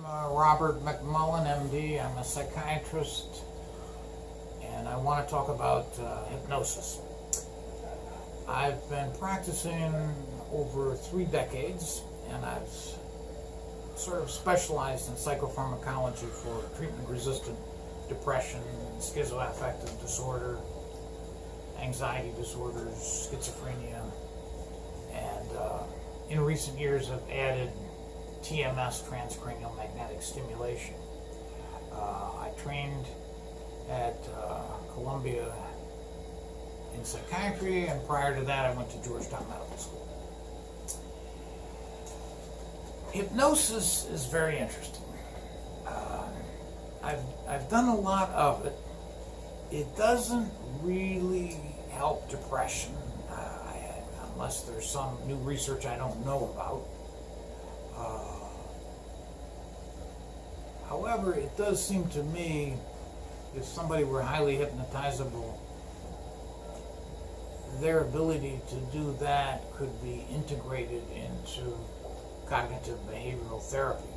Robert McMullen, MD. I'm a psychiatrist, and I want to talk about hypnosis. I've been practicing over 3 decades, and I've sort of specialized in psychopharmacology for treatment-resistant depression, schizoaffective disorder, anxiety disorders, schizophrenia, and in recent years I've added TMS, transcranial magnetic stimulation. I trained at Columbia in psychiatry, and prior to that I went to Georgetown Medical School. Hypnosis is very interesting. I've done a lot of it. It doesn't really help depression, unless there's some new research I don't know about. However, it does seem to me, if somebody were highly hypnotizable, their ability to do that could be integrated into cognitive behavioral therapy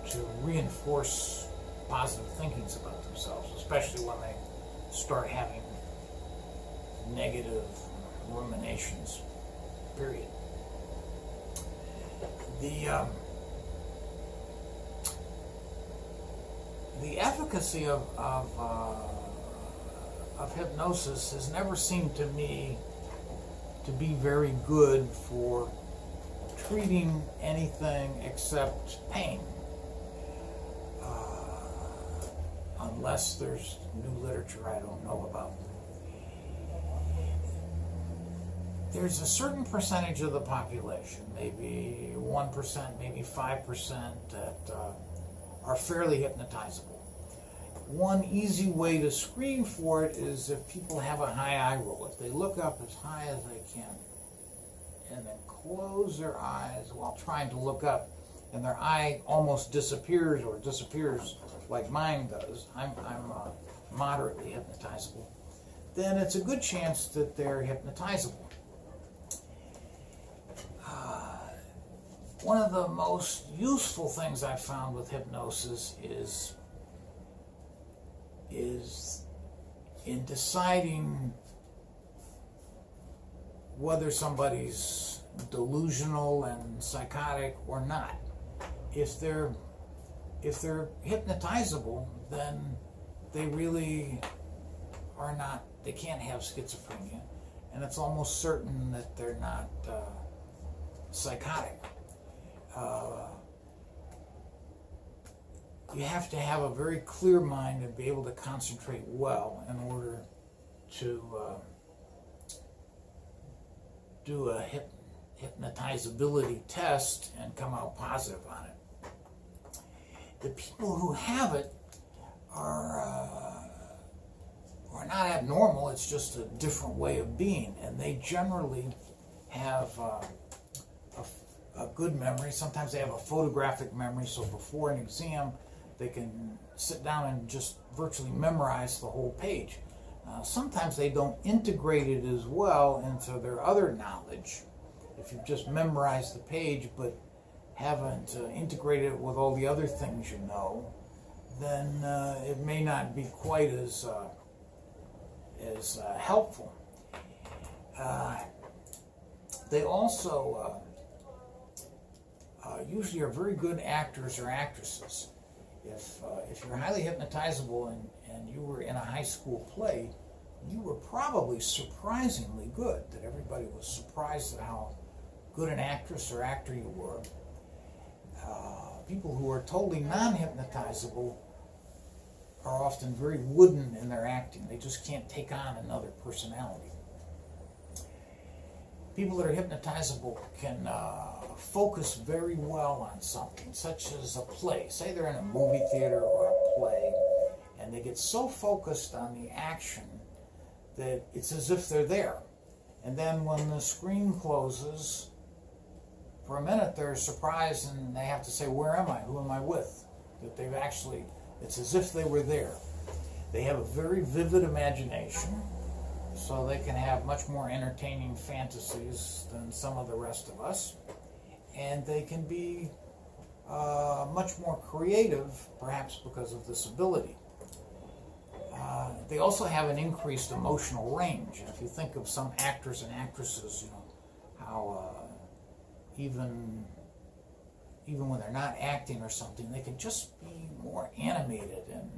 to reinforce positive thinkings about themselves, especially when they start having negative ruminations, period. The efficacy of hypnosis has never seemed to me to be very good for treating anything except pain, unless there's new literature I don't know about. There's a certain percentage of the population, maybe 1%, maybe 5%, that are fairly hypnotizable. One easy way to screen for it is if people have a high eye roll. If they look up as high as they can and then close their eyes while trying to look up, and their eye almost disappears or disappears like mine does, I'm moderately hypnotizable, then it's a good chance that they're hypnotizable. One of the most useful things I've found with hypnosis is in deciding whether somebody's delusional and psychotic or not. If they're hypnotizable, then they really are not, they can't have schizophrenia, and it's almost certain that they're not psychotic. You have to have a very clear mind and be able to concentrate well in order to do a hypnotizability test and come out positive on it. The people who have it are not abnormal, it's just a different way of being, and they generally have a good memory. Sometimes they have a photographic memory, so before an exam they can sit down and just virtually memorize the whole page. Sometimes they don't integrate it as well into their other knowledge. If you've just memorized the page but haven't integrated it with all the other things you know, then it may not be quite as helpful. They also usually are very good actors or actresses. If you're highly hypnotizable and you were in a high school play, you were probably surprisingly good, that everybody was surprised at how good an actress or actor you were. People who are totally non-hypnotizable are often very wooden in their acting. They just can't take on another personality. People that are hypnotizable can focus very well on something, such as a play. Say they're in a movie theater or a play, and they get so focused on the action that it's as if they're there. And then when the screen closes, for a minute they're surprised and they have to say, where am I? Who am I with? That they've actually, it's as if they were there. They have a very vivid imagination, so they can have much more entertaining fantasies than some of the rest of us. and they can be much more creative, perhaps because of this ability. They also have an increased emotional range. If you think of some actors and actresses, how even when they're not acting or something, they can just be more animated and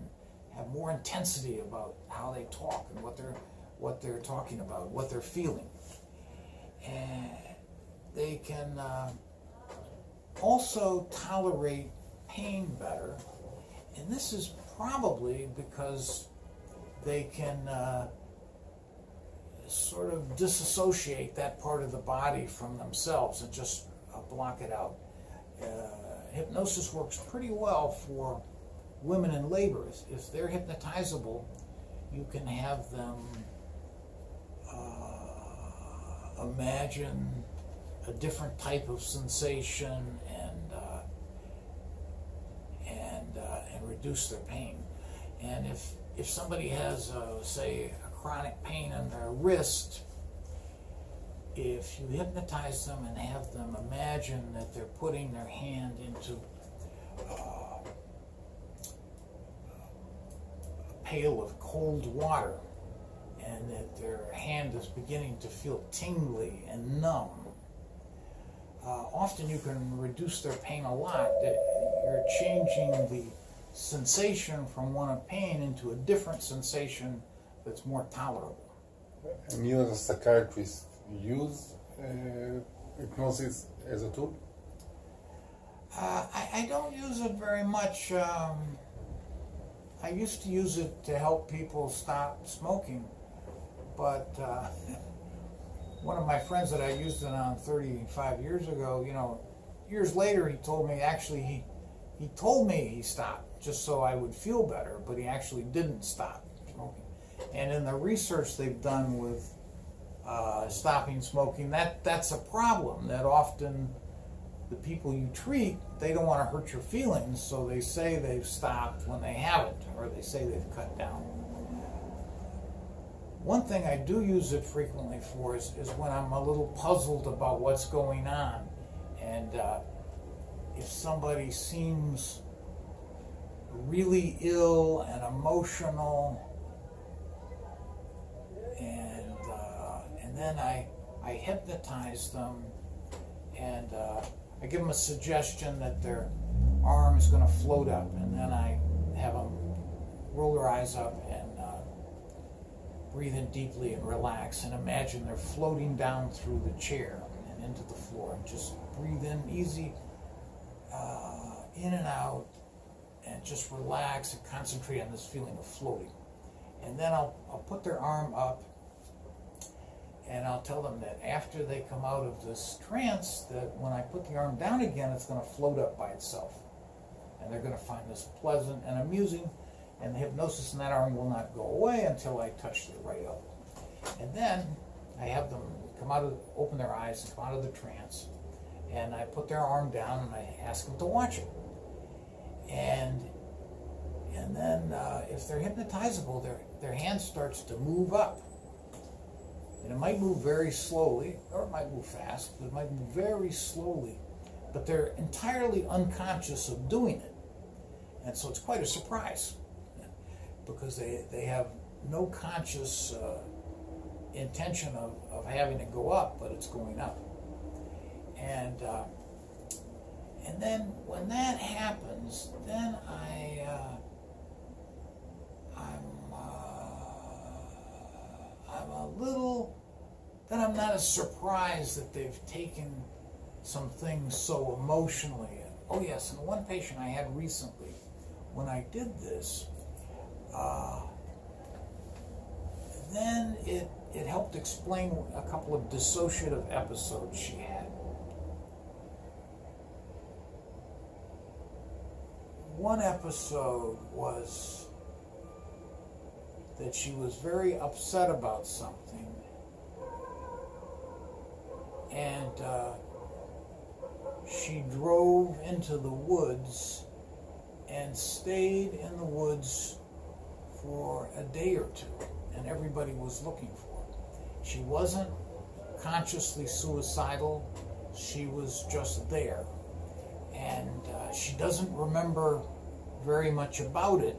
have more intensity about how they talk and what they're talking about, what they're feeling. And they can also tolerate pain better, and this is probably because they can sort of disassociate that part of the body from themselves and just block it out. Hypnosis works pretty well for women in labor. If they're hypnotizable, you can have them imagine a different type of sensation and reduce their pain. And if somebody has, say, a chronic pain in their wrist, if you hypnotize them and have them imagine that they're putting their hand into a pail of cold water and that their hand is beginning to feel tingly and numb, often you can reduce their pain a lot. You're changing the sensation from one of pain into a different sensation that's more tolerable. And you as a psychiatrist use hypnosis as a tool? I don't use it very much. I used to use it to help people stop smoking, but one of my friends that I used it on 35 years ago, years later he told me, actually he told me he stopped just so I would feel better, but he actually didn't stop smoking. And in the research they've done with stopping smoking, that's a problem, that often the people you treat, they don't want to hurt your feelings, so they say they've stopped when they haven't, or they say they've cut down. One thing I do use it frequently for is when I'm a little puzzled about what's going on, and if somebody seems really ill and emotional, and then I hypnotize them, and I give them a suggestion that their arm is going to float up, and then I have them roll their eyes up and breathe in deeply and relax, and imagine they're floating down through the chair and into the floor, and just breathe in easy, in and out, and just relax and concentrate on this feeling of floating. And then I'll put their arm up, and I'll tell them that after they come out of this trance, that when I put the arm down again, it's going to float up by itself. And they're going to find this pleasant and amusing, and the hypnosis in that arm will not go away until I touch the right elbow. And then I have them open their eyes and come out of the trance, and I put their arm down and I ask them to watch it. And then if they're hypnotizable, their hand starts to move up. And it might move very slowly, or it might move fast, but it might move very slowly. But they're entirely unconscious of doing it. And so it's quite a surprise, because they have no conscious intention of having it go up, but it's going up. And then when that happens, then I'm not as surprised that they've taken some things so emotionally. Oh yes, and one patient I had recently, when I did this, then it helped explain a couple of dissociative episodes she had. One episode was that she was very upset about something, and she drove into the woods and stayed in the woods for a day or two, and everybody was looking for her. She wasn't consciously suicidal. She was just there. And she doesn't remember very much about it.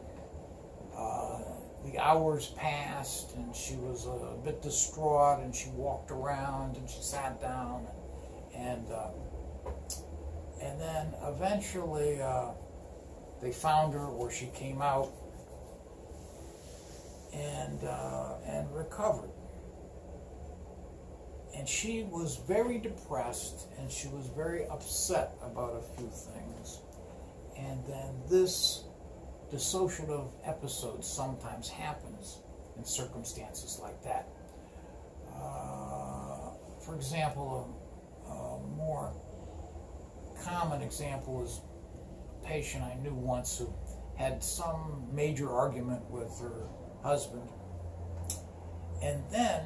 The hours passed, and she was a bit distraught, and she walked around, and she sat down, and then eventually they found her, or she came out and recovered. And she was very depressed, and she was very upset about a few things. And then this dissociative episode sometimes happens in circumstances like that. For example, a more common example is a patient I knew once who had some major argument with her husband, and then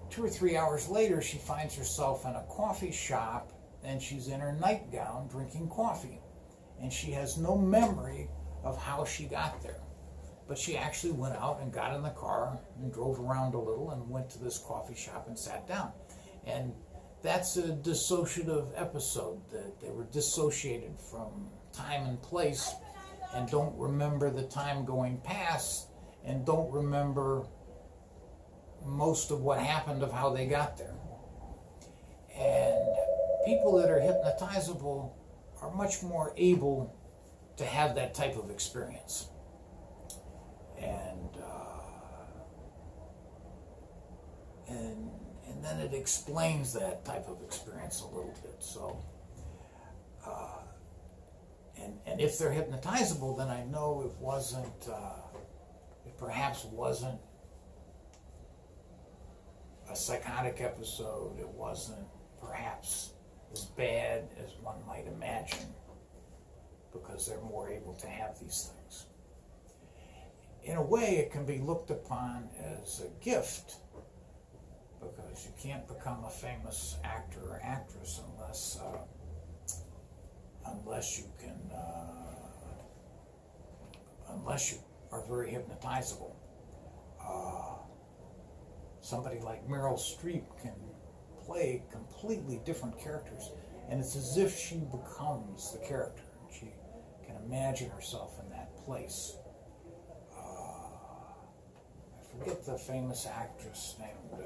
2 or 3 hours later she finds herself in a coffee shop, and she's in her nightgown drinking coffee, and she has no memory of how she got there. But she actually went out and got in the car and drove around a little and went to this coffee shop and sat down. And that's a dissociative episode, that they were dissociated from time and place and don't remember the time going past and don't remember most of what happened of how they got there. And people that are hypnotizable are much more able to have that type of experience. And then it explains that type of experience a little bit. So, and if they're hypnotizable, then I know it perhaps wasn't a psychotic episode. It wasn't perhaps as bad as one might imagine, because they're more able to have these things. In a way, it can be looked upon as a gift, because you can't become a famous actor or actress unless you are very hypnotizable. Somebody like Meryl Streep can play completely different characters, and it's as if she becomes the character. She can imagine herself in that place. I forget the famous actress named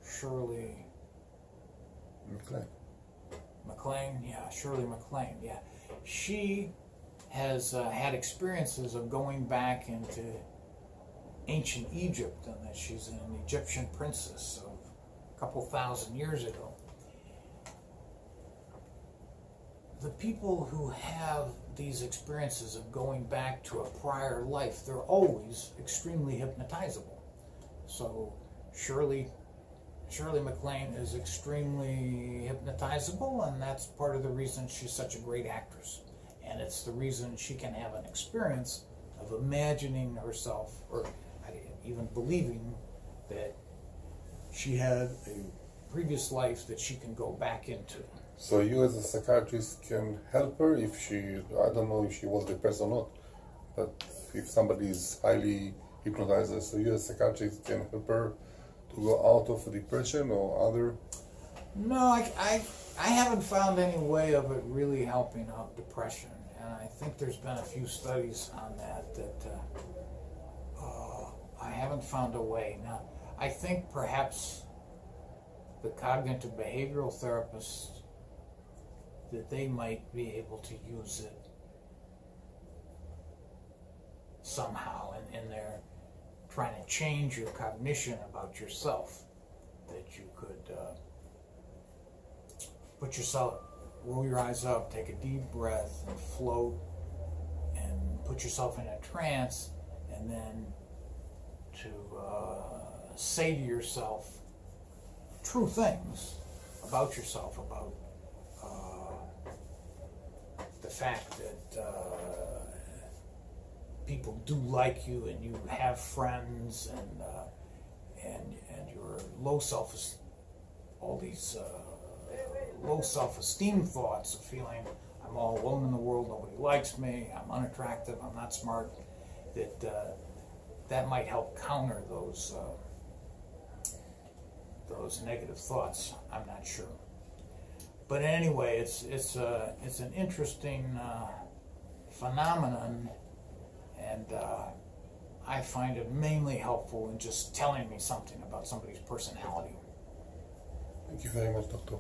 Shirley Maclaine. Yeah, Shirley Maclaine. Yeah, she has had experiences of going back into ancient Egypt, and that she's an Egyptian princess of a couple thousand years ago. The people who have these experiences of going back to a prior life, they're always extremely hypnotizable. So Shirley Maclaine is extremely hypnotizable, and that's part of the reason she's such a great actress. And it's the reason she can have an experience of imagining herself, or even believing that she had a previous life that she can go back into. So you as a psychiatrist can help her if she, I don't know if she was depressed or not, but if somebody is highly hypnotized, so you as a psychiatrist can help her to go out of depression or other? No, I haven't found any way of it really helping out depression, and I think there's been a few studies on that I haven't found a way. Now, I think perhaps the cognitive behavioral therapists, that they might be able to use it somehow, and they're trying to change your cognition about yourself, that you could put yourself, roll your eyes up, take a deep breath, and float, and put yourself in a trance, and then to say to yourself true things about yourself, about the fact that people do like you, and you have friends, and your low self-esteem thoughts of feeling I'm all alone in the world, nobody likes me, I'm unattractive, I'm not smart, that might help counter those negative thoughts. I'm not sure. But anyway, it's an interesting phenomenon, and I find it mainly helpful in just telling me something about somebody's personality. Thank you very much, Doctor.